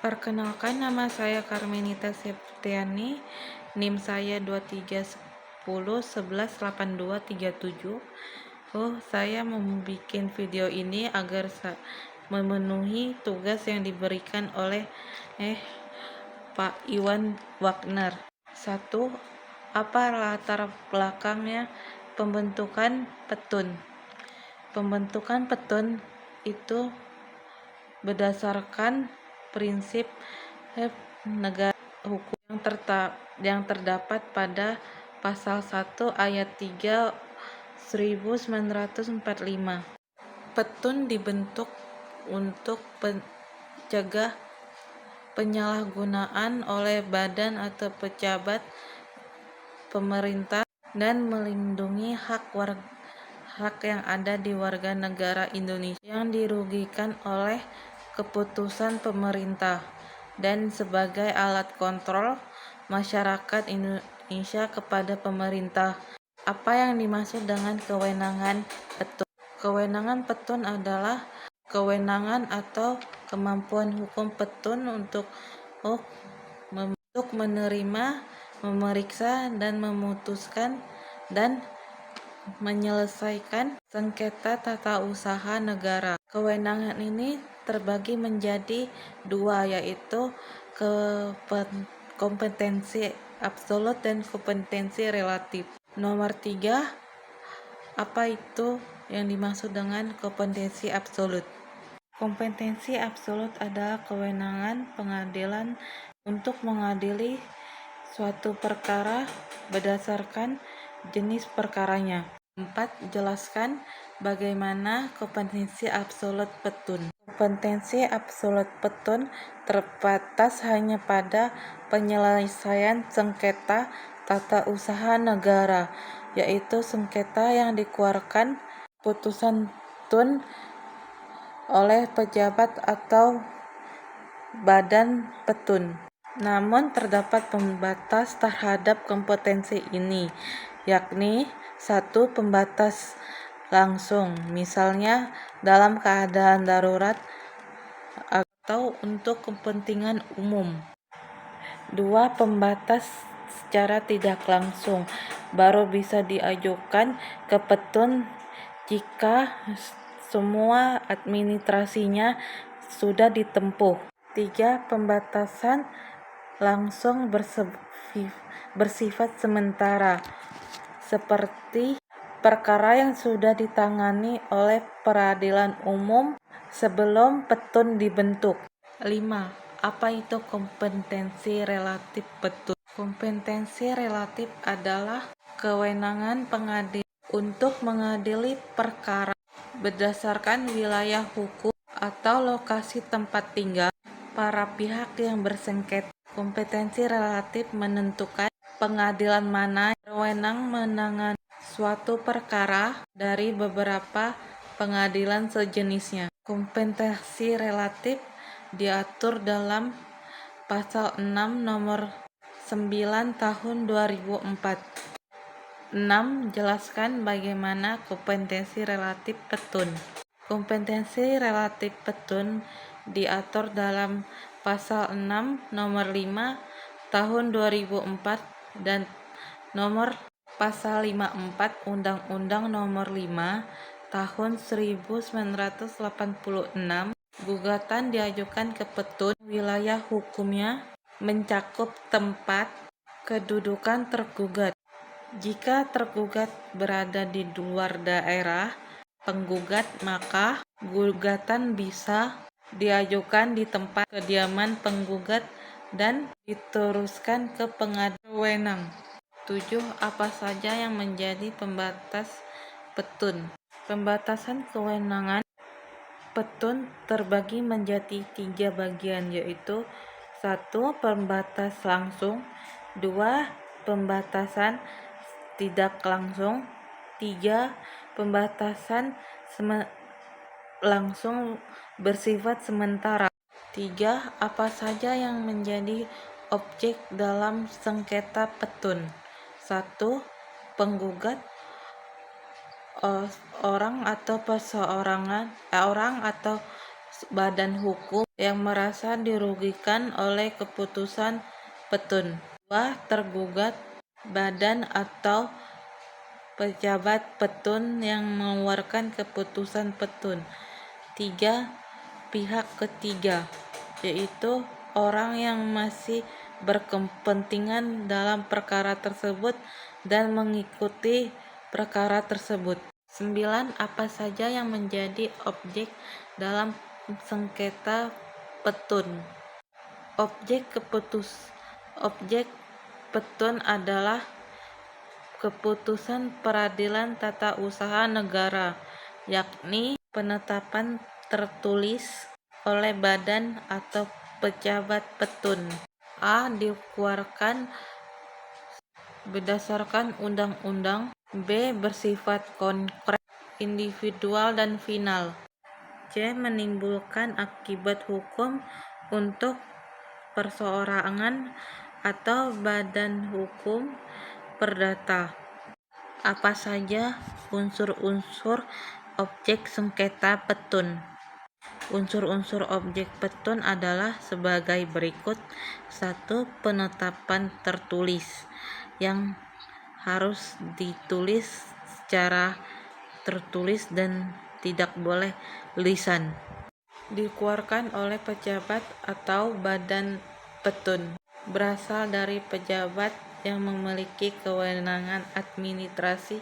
Perkenalkan, nama saya Karmenita Septiani, NIM saya 2310118237. Saya membuat video ini agar memenuhi tugas yang diberikan oleh Pak Iwan Wagner. 1. Apa latar belakangnya pembentukan petun? Pembentukan petun itu berdasarkan prinsip negara hukum yang terdapat pada pasal 1 ayat 3 1945. Petun dibentuk untuk mencegah penyalahgunaan oleh badan atau pejabat pemerintah dan melindungi hak yang ada di warga negara Indonesia yang dirugikan oleh keputusan pemerintah, dan sebagai alat kontrol masyarakat Indonesia kepada pemerintah. Apa yang dimaksud dengan kewenangan petun? Kewenangan petun adalah kewenangan atau kemampuan hukum petun untuk menerima, memeriksa, dan memutuskan dan menyelesaikan sengketa tata usaha negara. Kewenangan ini terbagi menjadi dua, yaitu kompetensi absolut dan kompetensi relatif. Nomor 3, apa itu yang dimaksud dengan kompetensi absolut? Kompetensi absolut adalah kewenangan pengadilan untuk mengadili suatu perkara berdasarkan jenis perkaranya. 4. Jelaskan bagaimana kompetensi absolut petun. Kompetensi absolut petun terbatas hanya pada penyelesaian sengketa tata usaha negara, yaitu sengketa yang dikeluarkan putusan petun oleh pejabat atau badan petun. Namun terdapat pembatas terhadap kompetensi ini, yakni 1. Pembatas langsung, misalnya dalam keadaan darurat atau untuk kepentingan umum. 2. Pembatas secara tidak langsung, baru bisa diajukan ke petun jika semua administrasinya sudah ditempuh. 3. Pembatasan langsung bersifat sementara, seperti perkara yang sudah ditangani oleh peradilan umum sebelum petun dibentuk. 5. Apa itu kompetensi relatif petun? Kompetensi relatif adalah kewenangan pengadilan untuk mengadili perkara berdasarkan wilayah hukum atau lokasi tempat tinggal para pihak yang bersengketa. Kompetensi relatif menentukan pengadilan mana berwenang menangani suatu perkara dari beberapa pengadilan sejenisnya. Kompetensi relatif diatur dalam pasal 6 nomor 9 tahun 2004. 6. Jelaskan bagaimana kompetensi relatif petun. Kompetensi relatif petun diatur dalam pasal 6 nomor 5 tahun 2004 dan nomor pasal 54 Undang-Undang nomor 5 tahun 1986. Gugatan diajukan ke petun. Wilayah hukumnya mencakup tempat kedudukan tergugat. Jika tergugat berada di luar daerah penggugat, maka gugatan bisa diajukan di tempat kediaman penggugat dan diteruskan ke pengadilan berwenang. 7. Apa saja yang menjadi pembatas petun? Pembatasan kewenangan petun terbagi menjadi 3 bagian, yaitu 1. Pembatas langsung, 2. Pembatasan tidak langsung, 3. Pembatasan langsung bersifat sementara. 3. Apa saja yang menjadi objek dalam sengketa petun? 1. Penggugat, orang atau perseorangan, orang atau badan hukum yang merasa dirugikan oleh keputusan petun. 2. Tergugat, badan atau pejabat petun yang mengeluarkan keputusan petun. 3. Pihak ketiga, yaitu orang yang masih berkepentingan dalam perkara tersebut dan mengikuti perkara tersebut. 9. Apa saja yang menjadi objek dalam sengketa petun. Objek petun adalah keputusan peradilan tata usaha negara, yakni penetapan tertulis oleh badan atau pejabat petun. A. Dikeluarkan berdasarkan undang-undang. B. Bersifat konkret, individual dan final. C. Menimbulkan akibat hukum untuk perseorangan atau badan hukum perdata. Apa saja unsur-unsur objek sengketa petun? Unsur-unsur objek petun adalah sebagai berikut. 1. Penetapan tertulis, yang harus ditulis secara tertulis dan tidak boleh lisan. Dikeluarkan oleh pejabat atau badan petun. Berasal dari pejabat yang memiliki kewenangan administrasi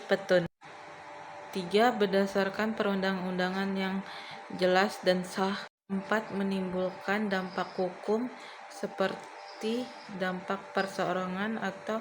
petun. 3. Berdasarkan perundang-undangan yang jelas dan sah. 4. Menimbulkan dampak hukum seperti dampak perseorangan atau